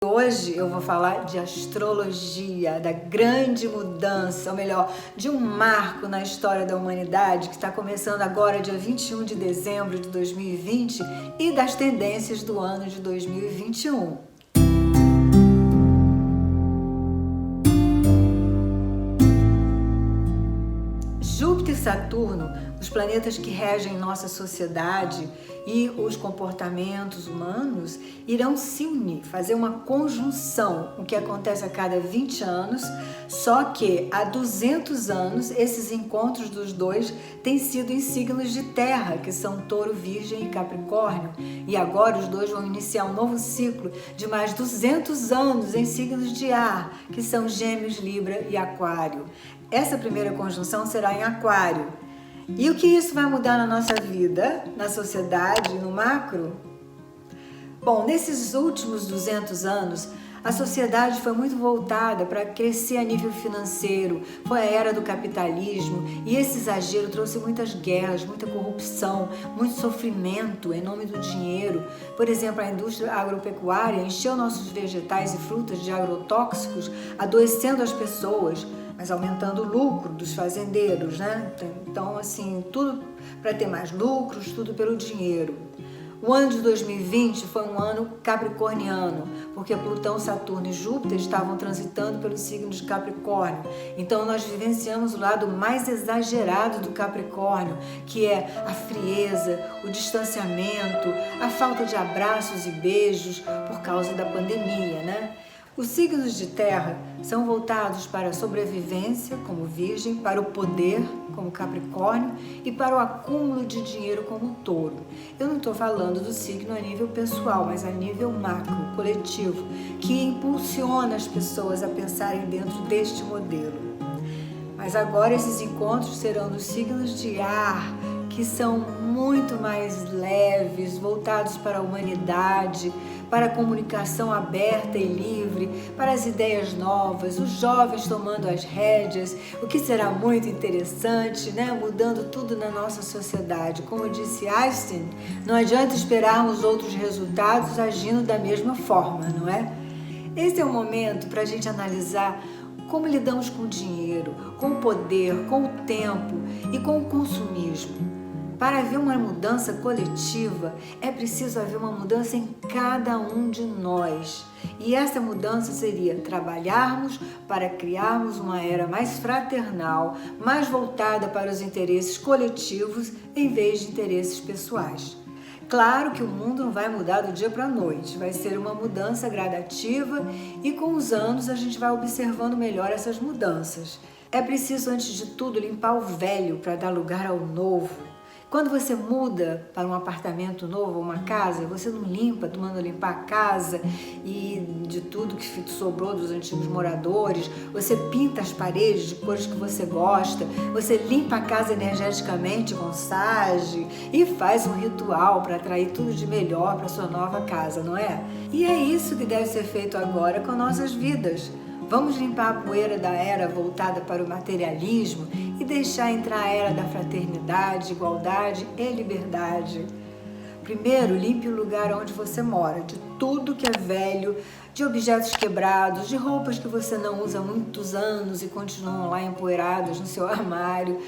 Hoje eu vou falar de astrologia, da grande mudança, ou melhor, de um marco na história da humanidade que está começando agora, dia 21 de dezembro de 2020, e das tendências do ano de 2021. Júpiter e Saturno, os planetas que regem nossa sociedade e os comportamentos humanos, irão se unir, fazer uma conjunção, o que acontece a cada 20 anos, só que há 200 anos esses encontros dos dois têm sido em signos de terra, que são Touro, Virgem e Capricórnio, e agora os dois vão iniciar um novo ciclo de mais 200 anos em signos de ar, que são Gêmeos, Libra e Aquário. Essa primeira conjunção será em Aquário. E o que isso vai mudar na nossa vida, na sociedade, no macro? Bom, nesses últimos 200 anos, a sociedade foi muito voltada para crescer a nível financeiro, foi a era do capitalismo e esse exagero trouxe muitas guerras, muita corrupção, muito sofrimento em nome do dinheiro. Por exemplo, a indústria agropecuária encheu nossos vegetais e frutas de agrotóxicos, adoecendo as pessoas, mas aumentando o lucro dos fazendeiros, né? Então, assim, tudo para ter mais lucros, tudo pelo dinheiro. O ano de 2020 foi um ano capricorniano, porque Plutão, Saturno e Júpiter estavam transitando pelo signo de Capricórnio. Então nós vivenciamos o lado mais exagerado do Capricórnio, que é a frieza, o distanciamento, a falta de abraços e beijos por causa da pandemia, né? Os signos de terra são voltados para a sobrevivência, como Virgem, para o poder, como Capricórnio, e para o acúmulo de dinheiro, como Touro. Eu não estou falando do signo a nível pessoal, mas a nível macro, coletivo, que impulsiona as pessoas a pensarem dentro deste modelo. Mas agora esses encontros serão dos signos de ar, que são muito mais leves, voltados para a humanidade, para a comunicação aberta e livre, para as ideias novas, os jovens tomando as rédeas, o que será muito interessante, né? Mudando tudo na nossa sociedade. Como disse Einstein, não adianta esperarmos outros resultados agindo da mesma forma, não é? Esse é o momento para a gente analisar como lidamos com o dinheiro, com o poder, com o tempo e com o consumismo. Para haver uma mudança coletiva, é preciso haver uma mudança em cada um de nós. E essa mudança seria trabalharmos para criarmos uma era mais fraternal, mais voltada para os interesses coletivos em vez de interesses pessoais. Claro que o mundo não vai mudar do dia para a noite, vai ser uma mudança gradativa e com os anos a gente vai observando melhor essas mudanças. É preciso, antes de tudo, limpar o velho para dar lugar ao novo. Quando você muda para um apartamento novo ou uma casa, você não limpa, manda limpar a casa e de tudo que sobrou dos antigos moradores, você pinta as paredes de cores que você gosta, você limpa a casa energeticamente com sage e faz um ritual para atrair tudo de melhor para sua nova casa, não é? E é isso que deve ser feito agora com nossas vidas. Vamos limpar a poeira da era voltada para o materialismo e deixar entrar a era da fraternidade, igualdade e liberdade. Primeiro, limpe o lugar onde você mora, de tudo que é velho, de objetos quebrados, de roupas que você não usa há muitos anos e continuam lá empoeiradas no seu armário,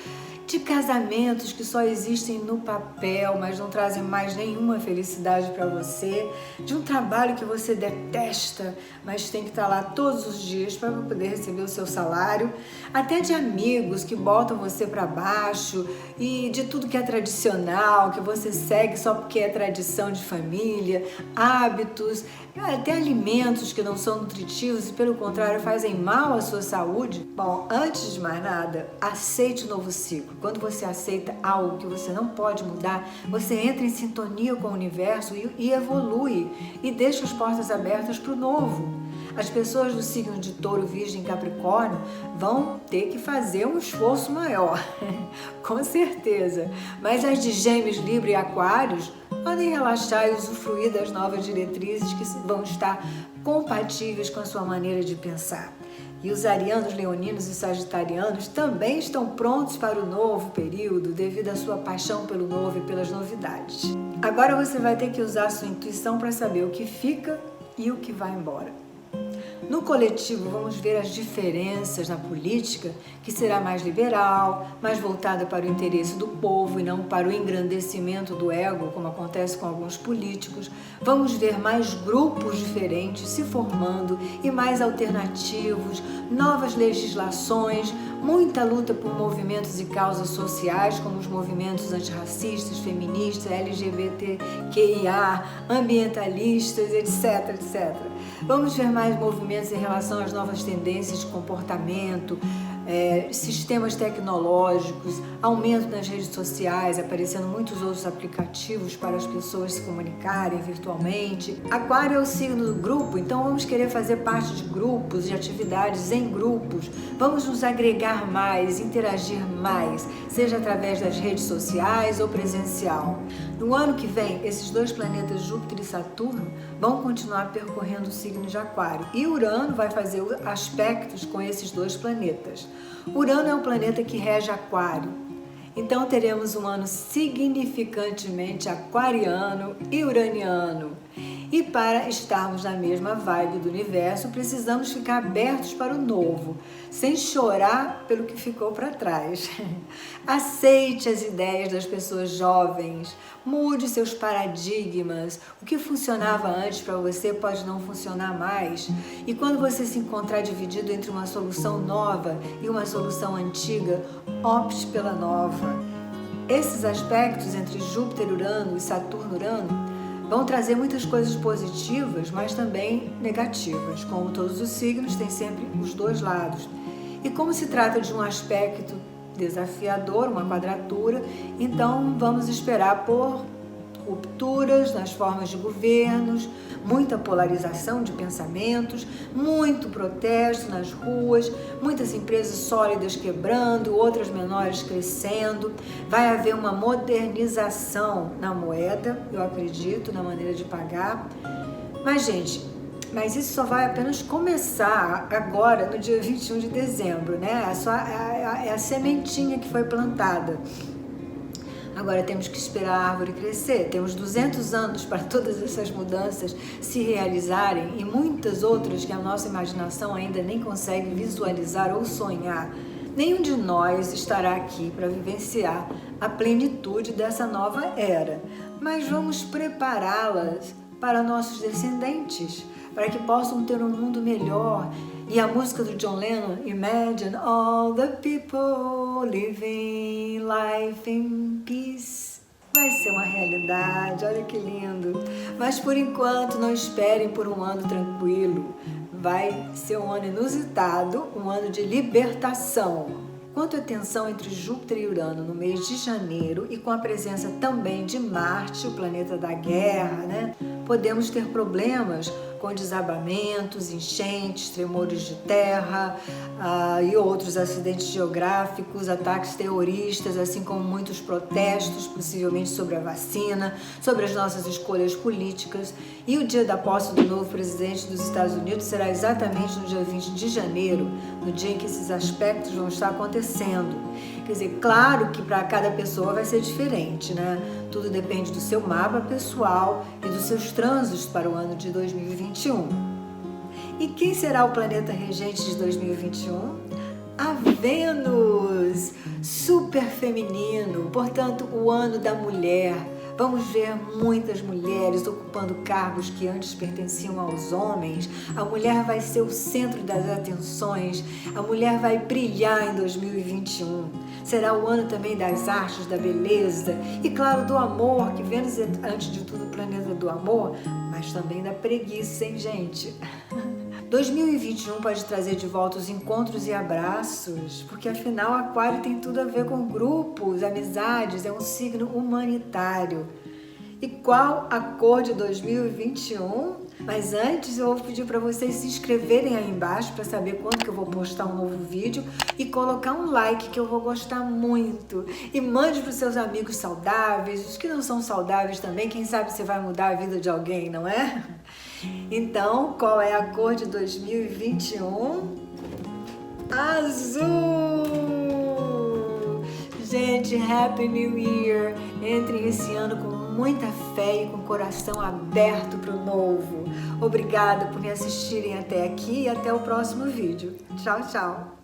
de casamentos que só existem no papel, mas não trazem mais nenhuma felicidade para você, de um trabalho que você detesta, mas tem que estar lá todos os dias para poder receber o seu salário, até de amigos que botam você para baixo e de tudo que é tradicional, que você segue só porque é tradição de família, hábitos, até alimentos que não são nutritivos e pelo contrário fazem mal à sua saúde. Bom, antes de mais nada, aceite o novo ciclo. Quando você aceita algo que você não pode mudar, você entra em sintonia com o universo e evolui e deixa as portas abertas para o novo. As pessoas do signo de Touro, Virgem e Capricórnio vão ter que fazer um esforço maior, com certeza. Mas as de Gêmeos, Libra e Aquários podem relaxar e usufruir das novas diretrizes que vão estar compatíveis com a sua maneira de pensar. E os arianos, leoninos e sagitarianos também estão prontos para o novo período devido à sua paixão pelo novo e pelas novidades. Agora você vai ter que usar a sua intuição para saber o que fica e o que vai embora. No coletivo, vamos ver as diferenças na política, que será mais liberal, mais voltada para o interesse do povo e não para o engrandecimento do ego, como acontece com alguns políticos. Vamos ver mais grupos diferentes se formando e mais alternativos, novas legislações, muita luta por movimentos e causas sociais, como os movimentos antirracistas, feministas, LGBTQIA, ambientalistas, etc, etc. Vamos ver mais movimentos em relação às novas tendências de comportamento, sistemas tecnológicos, aumento nas redes sociais, aparecendo muitos outros aplicativos para as pessoas se comunicarem virtualmente. Aquário é o signo do grupo, então vamos querer fazer parte de grupos, de atividades em grupos. Vamos nos agregar mais, interagir mais, seja através das redes sociais ou presencial. No ano que vem, esses dois planetas, Júpiter e Saturno, vão continuar percorrendo o signo de Aquário. E Urano vai fazer aspectos com esses dois planetas. Urano é o planeta que rege Aquário. Então teremos um ano significantemente aquariano e uraniano. E para estarmos na mesma vibe do universo, precisamos ficar abertos para o novo, sem chorar pelo que ficou para trás. Aceite as ideias das pessoas jovens, mude seus paradigmas. O que funcionava antes para você pode não funcionar mais. E quando você se encontrar dividido entre uma solução nova e uma solução antiga, opte pela nova. Esses aspectos entre Júpiter-Urano e Saturno-Urano vão trazer muitas coisas positivas, mas também negativas. Como todos os signos, tem sempre os dois lados. E como se trata de um aspecto desafiador, uma quadratura, então vamos esperar por rupturas nas formas de governos, muita polarização de pensamentos, muito protesto nas ruas, muitas empresas sólidas quebrando, outras menores crescendo. Vai haver uma modernização na moeda, eu acredito, na maneira de pagar. Mas, gente, isso só vai apenas começar agora, no dia 21 de dezembro, né? É a sementinha que foi plantada. Agora temos que esperar a árvore crescer. Temos 200 anos para todas essas mudanças se realizarem e muitas outras que a nossa imaginação ainda nem consegue visualizar ou sonhar. Nenhum de nós estará aqui para vivenciar a plenitude dessa nova era, mas vamos prepará-las para nossos descendentes, para que possam ter um mundo melhor. E a música do John Lennon, Imagine all the people living life in peace, vai ser uma realidade, olha que lindo. Mas por enquanto não esperem por um ano tranquilo, vai ser um ano inusitado, um ano de libertação. Quanto à tensão entre Júpiter e Urano no mês de janeiro e com a presença também de Marte, o planeta da guerra, né? Podemos ter problemas com desabamentos, enchentes, tremores de terra e outros acidentes geográficos, ataques terroristas, assim como muitos protestos, possivelmente sobre a vacina, sobre as nossas escolhas políticas. E o dia da posse do novo presidente dos Estados Unidos será exatamente no dia 20 de janeiro, no dia em que esses aspectos vão estar acontecendo. Quer dizer, claro que para cada pessoa vai ser diferente, né? Tudo depende do seu mapa pessoal e dos seus trânsitos para o ano de 2021. E quem será o planeta regente de 2021? A Vênus, super feminino, portanto, o ano da mulher. Vamos ver muitas mulheres ocupando cargos que antes pertenciam aos homens. A mulher vai ser o centro das atenções. A mulher vai brilhar em 2021. Será o ano também das artes, da beleza e, claro, do amor, que Vênus é, antes de tudo, o planeta do amor, mas também da preguiça, hein, gente? 2021 pode trazer de volta os encontros e abraços, porque afinal Aquário tem tudo a ver com grupos, amizades, é um signo humanitário. E qual a cor de 2021? Mas antes eu vou pedir para vocês se inscreverem aí embaixo para saber quando que eu vou postar um novo vídeo e colocar um like que eu vou gostar muito. E mande para os seus amigos saudáveis, os que não são saudáveis também, quem sabe você vai mudar a vida de alguém, não é? Então, qual é a cor de 2021? Azul! Gente, Happy New Year! Entrem esse ano com muita fé e com o coração aberto para o novo. Obrigada por me assistirem até aqui e até o próximo vídeo. Tchau, tchau!